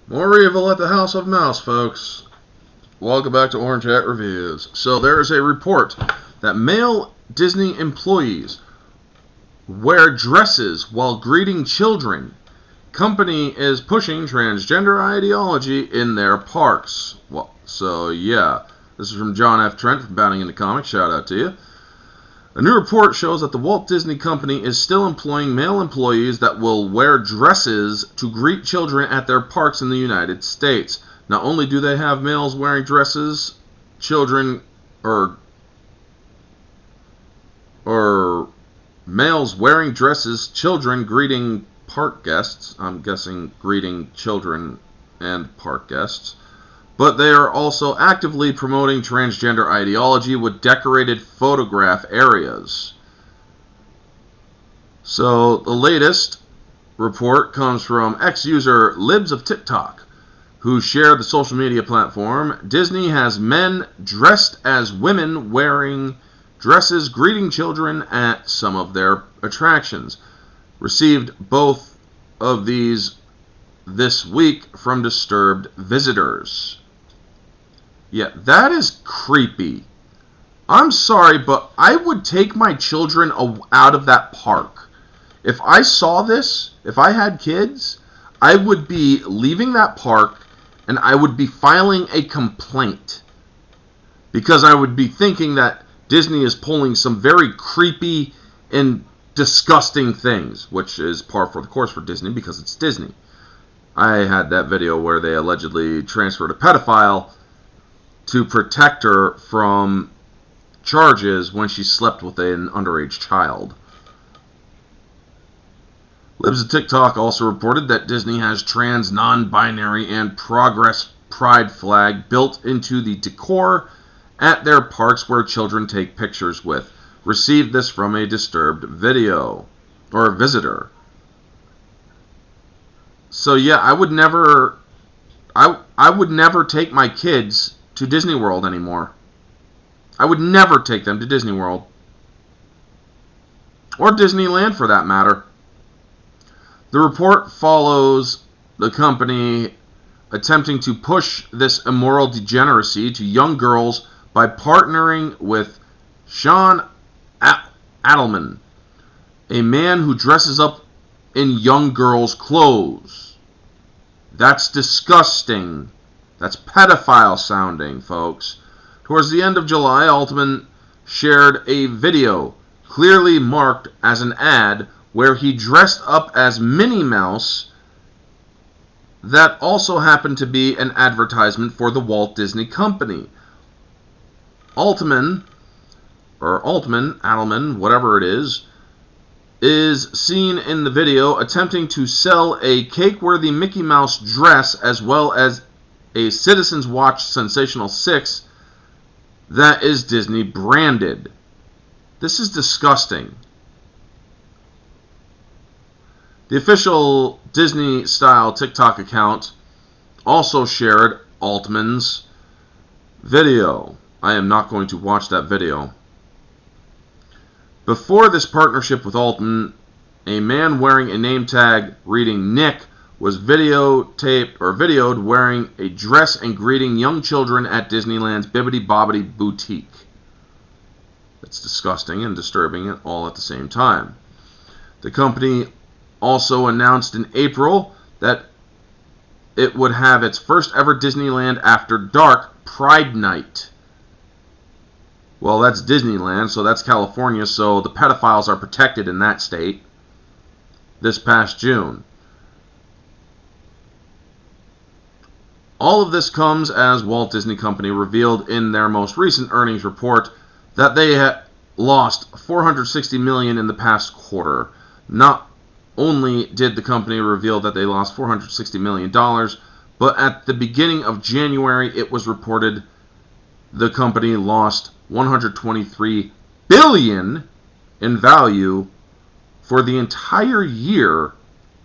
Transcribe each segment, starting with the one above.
More evil at the House of Mouse, folks. Welcome back to Orange Hat Reviews. So there is a report that male Disney employees wear dresses while greeting children. Company is pushing transgender ideology in their parks. Well, so yeah. This is from John F. Trent from Bounding into Comics. Shout out to you. A new report shows that the Walt Disney Company is still employing male employees that will wear dresses to greet children at their parks in the United States. Not only do they have males wearing dresses, children or males wearing dresses, children greeting park guests. I'm guessing greeting children and park guests. But they are also actively promoting transgender ideology with decorated photograph areas. So the latest report comes from ex-user Libs of TikTok, who shared the social media platform. Disney has men dressed as women wearing dresses greeting children at some of their attractions. Received both of these this week from disturbed visitors. Yeah, that is creepy. I'm sorry, but I would take my children out of that park. If I saw this, if I had kids, I would be leaving that park and I would be filing a complaint. Because I would be thinking that Disney is pulling some very creepy and disgusting things, which is par for the course for Disney because it's Disney. I had that video where they allegedly transferred a pedophile to protect her from charges when she slept with an underage child. Libs of TikTok also reported that Disney has trans, non-binary, and progress pride flag built into the decor at their parks where children take pictures with. Received this from a disturbed video or visitor. So yeah, I would never take my kids to Disney World anymore. I would never take them to Disney World. Or Disneyland for that matter. The report follows the company attempting to push this immoral degeneracy to young girls by partnering with Sean Adelman, a man who dresses up in young girls' clothes. That's disgusting. That's pedophile sounding, folks. Towards the end of July, Altman shared a video clearly marked as an ad where he dressed up as Minnie Mouse that also happened to be an advertisement for the Walt Disney Company. Adelman, whatever it is seen in the video attempting to sell a cake-worthy Mickey Mouse dress as well as a Citizens Watch Sensational 6 that is Disney branded. This is disgusting. The official Disney-style TikTok account also shared Altman's video. I am not going to watch that video. Before this partnership with Altman, a man wearing a name tag reading Nick was videoed wearing a dress and greeting young children at Disneyland's Bibbidi Bobbidi Boutique. It's disgusting and disturbing all at the same time. The company also announced in April that it would have its first ever Disneyland After Dark Pride Night. Well, that's Disneyland, so that's California, so the pedophiles are protected in that state. This past June. All of this comes as Walt Disney Company revealed in their most recent earnings report that they had lost $460 million in the past quarter. Not only did the company reveal that they lost $460 million, but at the beginning of January it was reported the company lost $123 billion in value for the entire year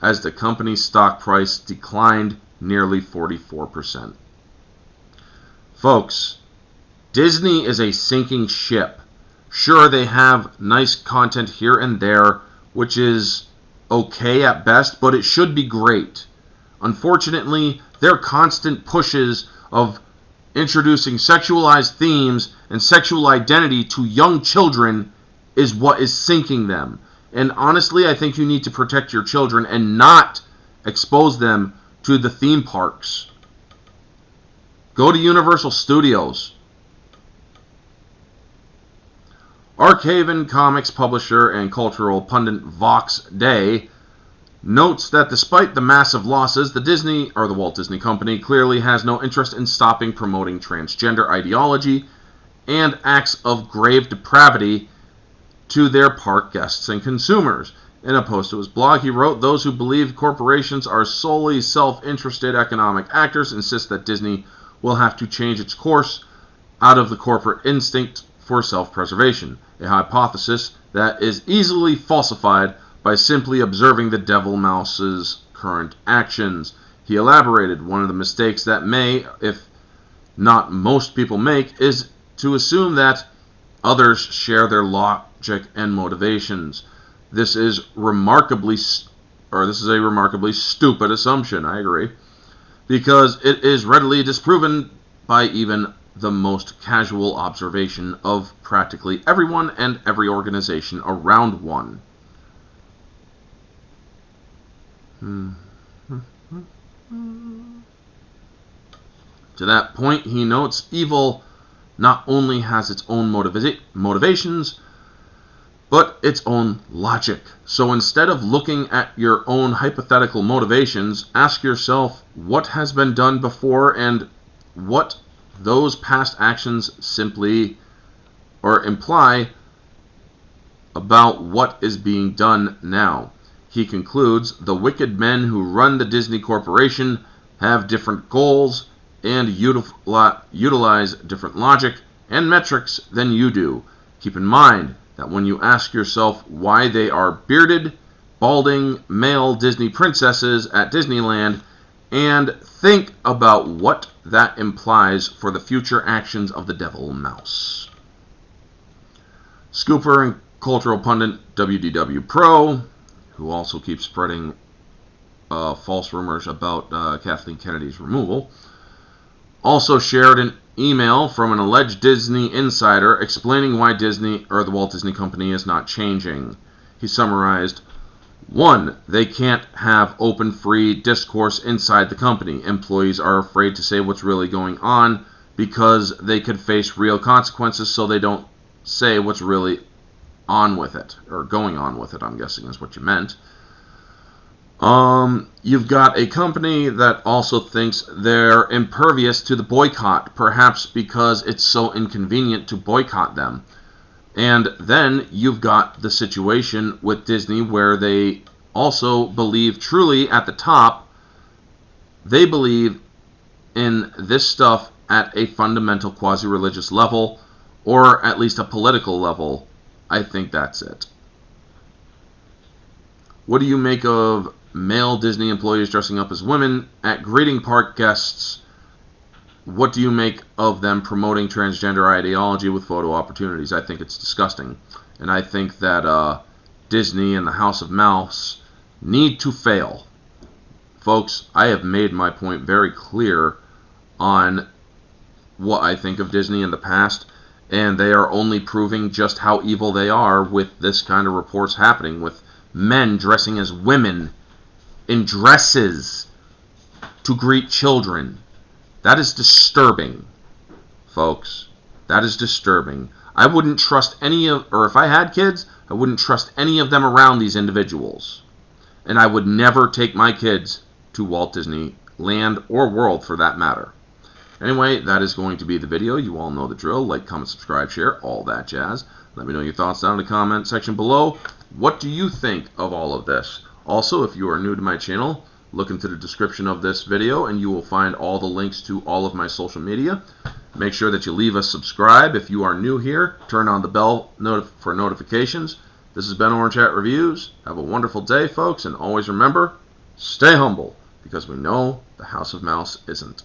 as the company's stock price declined nearly 44%. Folks, Disney is a sinking ship. Sure, they have nice content here and there, which is okay at best, but it should be great. Unfortunately, their constant pushes of introducing sexualized themes and sexual identity to young children is what is sinking them. And honestly, I think you need to protect your children and not expose them to the theme parks. Go to Universal Studios. Arkhaven Comics publisher and cultural pundit Vox Day notes that despite the massive losses, the Walt Disney Company clearly has no interest in stopping promoting transgender ideology and acts of grave depravity to their park guests and consumers. In a post to his blog, he wrote, "Those who believe corporations are solely self-interested economic actors insist that Disney will have to change its course out of the corporate instinct for self-preservation, a hypothesis that is easily falsified by simply observing the devil mouse's current actions." He elaborated, "One of the mistakes that may, if not most people make, is to assume that others share their logic and motivations. This is a remarkably stupid assumption," I agree, "because it is readily disproven by even the most casual observation of practically everyone and every organization around one." To that point, he notes, evil not only has its own motivations, but its own logic. So instead of looking at your own hypothetical motivations, ask yourself what has been done before and what those past actions simply or imply about what is being done now. He concludes, "The wicked men who run the Disney Corporation have different goals and utilize different logic and metrics than you do. Keep in mind that when you ask yourself why they are bearded, balding male Disney princesses at Disneyland, and think about what that implies for the future actions of the devil mouse." Scooper and cultural pundit WDW Pro, who also keeps spreading false rumors about Kathleen Kennedy's removal, also shared an email from an alleged Disney insider explaining why the Walt Disney Company is not changing. He summarized, 1. They can't have open, free discourse inside the company. Employees are afraid to say what's really going on because they could face real consequences, so they don't say what's really on with it, or going on with it, I'm guessing is what you meant. You've got a company that also thinks they're impervious to the boycott, perhaps because it's so inconvenient to boycott them. And then you've got the situation with Disney where they also believe truly at the top, they believe in this stuff at a fundamental quasi-religious level, or at least a political level. I think that's it. What do you make of male Disney employees dressing up as women at greeting park guests? What do you make of them promoting transgender ideology with photo opportunities? I think it's disgusting. And I think that Disney and the House of Mouse need to fail. Folks, I have made my point very clear on what I think of Disney in the past, and they are only proving just how evil they are with this kind of reports happening, with men dressing as women in dresses to greet children. That is disturbing, folks. That is disturbing. I wouldn't trust if I had kids, I wouldn't trust any of them around these individuals. And I would never take my kids to Walt Disney Land or World for that matter. Anyway, that is going to be the video. You all know the drill. Like, comment, subscribe, share, all that jazz. Let me know your thoughts down in the comment section below. What do you think of all of this? Also, if you are new to my channel, look into the description of this video and you will find all the links to all of my social media. Make sure that you leave a subscribe. If you are new here, turn on the bell for notifications. This has been Orange Hat Reviews. Have a wonderful day, folks, and always remember, stay humble, because we know the House of Mouse isn't.